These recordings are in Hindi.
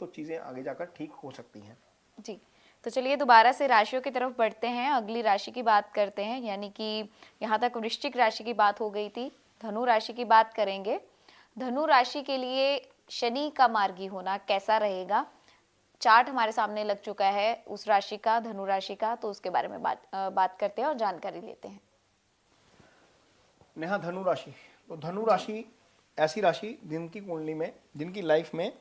तो चीज़ें आगे जाकर ठीक हो सकती हैं। जी, तो चलिए दोबारा से राशियों की तरफ बढ़ते हैं, अगली राशि की बात करते हैं। यानी कि यहाँ तक वृश्चिक राशि की बात हो गई थी, धनु राशि की बात करेंगे। धनु राशि के लिए शनि का मार्गी होना कैसा रहेगा? चार्ट हमारे सामने लग चुका है उस राशि का, धनु राशि का, तो उसके बारे में बात करते हैं और जानकारी लेते हैं। नेहा, धनु राशि, तो धनु जी राशि ऐसी राशि जिनकी कुंडली में, जिनकी लाइफ में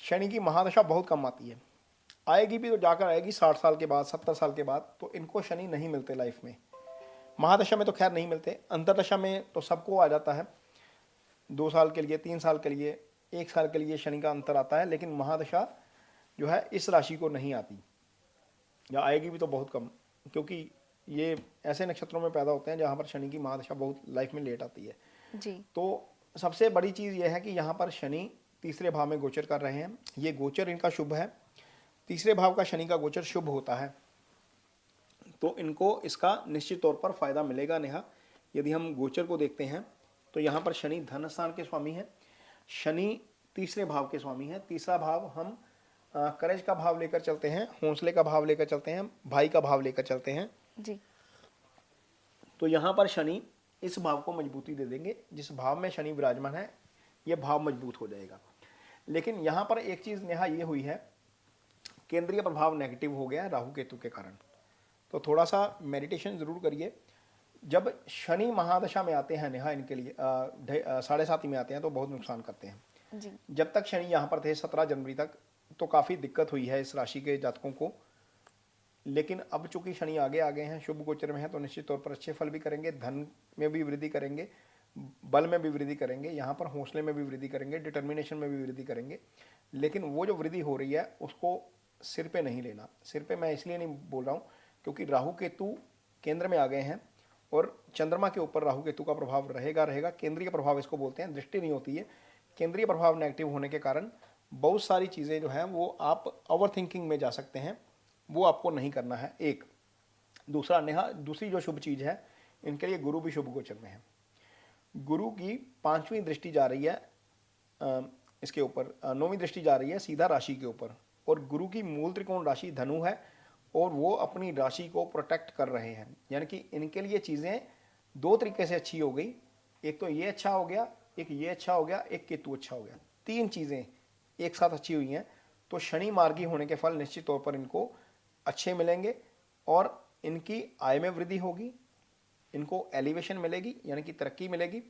शनि की महादशा बहुत कम आती है। आएगी भी तो जाकर आएगी 60 साल के बाद, 70 साल के बाद, तो इनको शनि नहीं मिलते लाइफ में। महादशा में तो खैर नहीं मिलते, अंतरदशा में तो सबको आ जाता है, 2 साल के लिए, 3 साल के लिए, 1 साल के लिए शनि का अंतर आता है, लेकिन महादशा जो है इस राशि को नहीं आती, या आएगी भी तो बहुत कम, क्योंकि ये ऐसे नक्षत्रों में पैदा होते हैं जहाँ पर शनि की महादशा बहुत लाइफ में लेट आती है। जी तो सबसे बड़ी चीज़ यह है कि यहाँ पर शनि तीसरे भाव में गोचर कर रहे हैं। ये गोचर इनका शुभ है, तीसरे भाव का शनि का गोचर शुभ होता है, तो इनको इसका निश्चित तौर पर फायदा मिलेगा। नेहा, यदि हम गोचर को देखते हैं तो यहाँ पर शनि धन स्थान के स्वामी हैं, शनि तीसरे भाव के स्वामी हैं। तीसरा भाव हम करेज का भाव लेकर चलते हैं, हौसले का भाव लेकर चलते हैं, भाई का भाव लेकर चलते हैं। जी तो यहाँ पर शनि इस भाव को मजबूती दे देंगे, जिस भाव में शनि विराजमान है यह भाव मजबूत हो जाएगा। लेकिन यहाँ पर एक चीज़ नेहा ये हुई है, केंद्रीय प्रभाव नेगेटिव हो गया है राहु केतु के कारण, तो थोड़ा सा मेडिटेशन ज़रूर करिए। जब शनि महादशा में आते हैं नेहा, इनके लिए 7.5 में आते हैं तो बहुत नुकसान करते हैं। जी जब तक शनि यहाँ पर थे 17 जनवरी तक, तो काफ़ी दिक्कत हुई है इस राशि के जातकों को, लेकिन अब चूंकि शनि आगे आ गए हैं, शुभ गोचर में है, तो निश्चित तौर पर अच्छे फल भी करेंगे, धन में भी वृद्धि करेंगे, बल में भी वृद्धि करेंगे, यहाँ पर हौसले में भी वृद्धि करेंगे, डिटर्मिनेशन में भी वृद्धि करेंगे। लेकिन वो जो वृद्धि हो रही है उसको सिर पे नहीं लेना। सिर पे मैं इसलिए नहीं बोल रहा हूँ क्योंकि राहु केतु केंद्र में आ गए हैं और चंद्रमा के ऊपर राहु केतु का प्रभाव रहेगा रहेगा केंद्रीय प्रभाव इसको बोलते हैं, दृष्टि नहीं होती है। केंद्रीय प्रभाव नेगेटिव होने के कारण बहुत सारी चीज़ें जो हैं वो आप ओवर थिंकिंग में जा सकते हैं, वो आपको नहीं करना है। एक दूसरा नेहा, दूसरी जो शुभ चीज़ है, इनके लिए गुरु भी शुभ गोचर में है। गुरु की 5वीं दृष्टि जा रही है इसके ऊपर, 9वीं दृष्टि जा रही है सीधा राशि के ऊपर, और गुरु की मूल त्रिकोण राशि धनु है और वो अपनी राशि को प्रोटेक्ट कर रहे हैं। यानी कि इनके लिए चीज़ें दो तरीके से अच्छी हो गई, एक तो ये अच्छा हो गया, एक ये अच्छा हो गया, एक केतु अच्छा हो गया, 3 चीज़ें एक साथ अच्छी हुई हैं। तो शनि मार्गी होने के फल निश्चित तौर पर इनको अच्छे मिलेंगे और इनकी आय में वृद्धि होगी, इनको एलिवेशन मिलेगी, यानी कि तरक्की मिलेगी।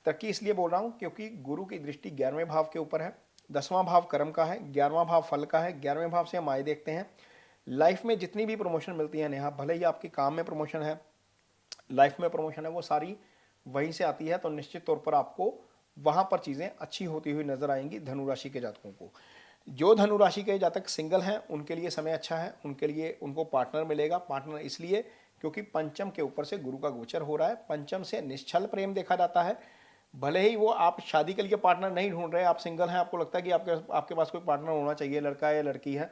तरक्की इसलिए बोल रहा हूँ क्योंकि गुरु की दृष्टि 11वें भाव के ऊपर है, 10वां भाव कर्म का है, 11वां भाव फल का है, 11वें भाव से हम आय देखते हैं। लाइफ में जितनी भी प्रमोशन मिलती है नेहा, भले ही आपके काम में प्रमोशन है, लाइफ में प्रमोशन है, वो सारी वहीं से आती है, तो निश्चित तौर पर आपको वहां पर चीज़ें अच्छी होती हुई नजर आएंगी धनु राशि के जातकों को। जो धनु राशि के जातक सिंगल हैं उनके लिए समय अच्छा है, उनके लिए उनको पार्टनर मिलेगा। पार्टनर इसलिए क्योंकि पंचम के ऊपर से गुरु का गोचर हो रहा है, पंचम से निश्चल प्रेम देखा जाता है। भले ही वो आप शादी के लिए पार्टनर नहीं ढूंढ रहे, आप सिंगल हैं, आपको लगता है कि आपके पास कोई पार्टनर होना चाहिए, लड़का है या लड़की है,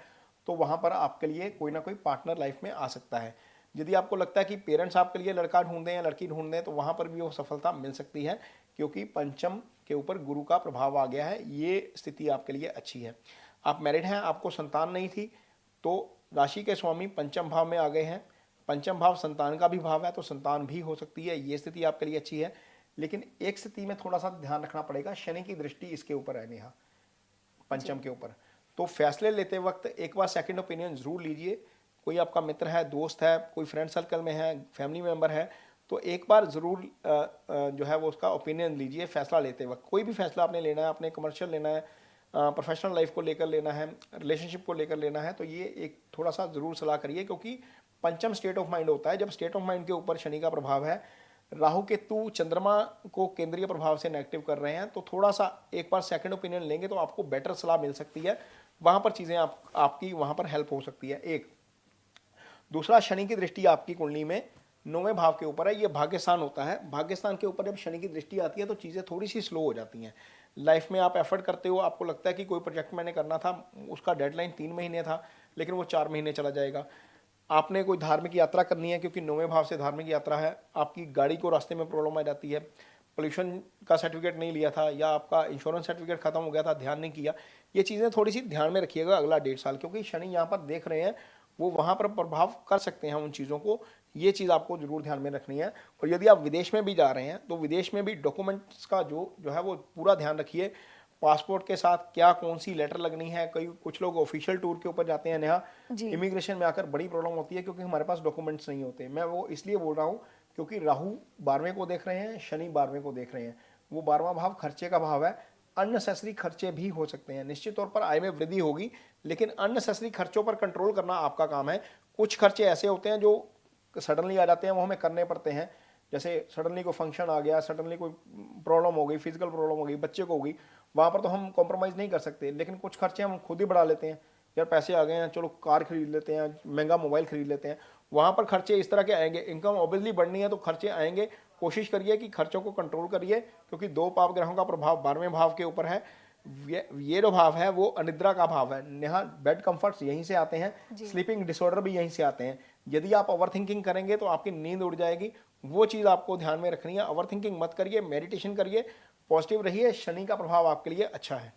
तो वहाँ पर आपके लिए कोई ना कोई पार्टनर लाइफ में आ सकता है। यदि आपको लगता है कि पेरेंट्स आपके लिए लड़का ढूंढ दें या लड़की ढूंढ दें, तो वहाँ पर भी वो सफलता मिल सकती है, क्योंकि पंचम के ऊपर गुरु का प्रभाव आ गया है। ये स्थिति आपके लिए अच्छी है। आप मैरिड हैं, आपको संतान नहीं थी, तो राशि के स्वामी पंचम भाव में आ गए हैं, पंचम भाव संतान का भी भाव है, तो संतान भी हो सकती है, ये स्थिति आपके लिए अच्छी है। लेकिन एक स्थिति में थोड़ा सा ध्यान रखना पड़ेगा, शनि की दृष्टि इसके ऊपर है नेहा, पंचम के ऊपर। तो फैसले लेते वक्त एक बार सेकंड ओपिनियन जरूर लीजिए। कोई आपका मित्र है, दोस्त है, कोई फ्रेंड सर्कल में है, फैमिली मेंबर है, तो एक बार ज़रूर जो है वो उसका ओपिनियन लीजिए फैसला लेते वक्त। कोई भी फैसला आपने लेना है, आपने कमर्शियल लेना है, प्रोफेशनल लाइफ को लेकर लेना है, रिलेशनशिप को लेकर लेना है, तो ये एक थोड़ा सा ज़रूर सलाह करिए, क्योंकि पंचम स्टेट ऑफ माइंड होता है। जब स्टेट ऑफ माइंड के ऊपर शनि का प्रभाव है, राहु केतु चंद्रमा को केंद्रीय प्रभाव से नेगेटिव कर रहे हैं, तो थोड़ा सा एक बार सेकंड ओपिनियन लेंगे तो आपको बेटर सलाह मिल सकती है, वहाँ पर चीज़ें आपकी वहाँ पर हेल्प हो सकती है। एक दूसरा, शनि की दृष्टि आपकी कुंडली में 9वें भाव के ऊपर है, ये भाग्यस्थान होता है। भाग्यस्थान के ऊपर जब शनि की दृष्टि आती है तो चीज़ें थोड़ी सी स्लो हो जाती हैं। लाइफ में आप एफर्ट करते हो, आपको लगता है कि कोई प्रोजेक्ट मैंने करना था, उसका डेडलाइन 3 महीने था, लेकिन वो 4 महीने चला जाएगा। आपने कोई धार्मिक यात्रा करनी है, क्योंकि 9वें भाव से धार्मिक यात्रा है, आपकी गाड़ी को रास्ते में प्रॉब्लम आ जाती है, पोल्यूशन का सर्टिफिकेट नहीं लिया था, या आपका इंश्योरेंस सर्टिफिकेट खत्म हो गया था, ध्यान नहीं किया, ये चीज़ें थोड़ी सी ध्यान में रखिएगा अगला 1.5 साल, क्योंकि शनि यहाँ पर देख रहे हैं वो वहाँ पर प्रभाव कर सकते हैं उन चीज़ों को। ये चीज़ आपको जरूर ध्यान में रखनी है। और यदि आप विदेश में भी जा रहे हैं तो विदेश में भी डॉक्यूमेंट्स का जो है वो पूरा ध्यान रखिए। पासपोर्ट के साथ क्या कौन सी लेटर लगनी है, कई कुछ लोग ऑफिशियल टूर के ऊपर जाते हैं, नेहा जी। इमिग्रेशन में आकर बड़ी प्रॉब्लम होती है क्योंकि हमारे पास डॉक्यूमेंट्स नहीं होते। मैं वो इसलिए बोल रहा हूँ क्योंकि राहु 12वें को देख रहे हैं, शनि 12वें को देख रहे हैं। वो 12वां भाव खर्चे का भाव है, अननेसेसरी खर्चे भी हो सकते हैं। निश्चित तौर पर आय में वृद्धि होगी, लेकिन अननेसेसरी खर्चों पर कंट्रोल करना आपका काम है। कुछ खर्चे ऐसे होते हैं जो सडनली आ जाते हैं, वो हमें करने पड़ते हैं। जैसे सडनली कोई फंक्शन आ गया, सडनली कोई प्रॉब्लम हो गई, फिजिकल प्रॉब्लम हो गई, बच्चे को हो गई, वहाँ पर तो हम कॉम्प्रोमाइज़ नहीं कर सकते। लेकिन कुछ खर्चे हम खुद ही बढ़ा लेते हैं, यार पैसे आ गए हैं चलो कार खरीद लेते हैं, महंगा मोबाइल खरीद लेते हैं। वहाँ पर खर्चे इस तरह के आएंगे। इनकम ऑब्वियसली बढ़नी है तो खर्चे आएंगे। कोशिश करिए कि खर्चों को कंट्रोल करिए, क्योंकि 2 पाप ग्रहों का प्रभाव 12वें भाव के ऊपर है। ये जो भाव है वो अनिद्रा का भाव है। यहाँ बेड कंफर्ट्स यहीं से आते हैं, स्लीपिंग डिसऑर्डर भी यहीं से आते हैं। यदि आप ओवर थिंकिंग करेंगे तो आपकी नींद उड़ जाएगी। वो चीज़ आपको ध्यान में रखनी है। ओवर थिंकिंग मत करिए, मेडिटेशन करिए, पॉजिटिव रहिए। शनि का प्रभाव आपके लिए अच्छा है।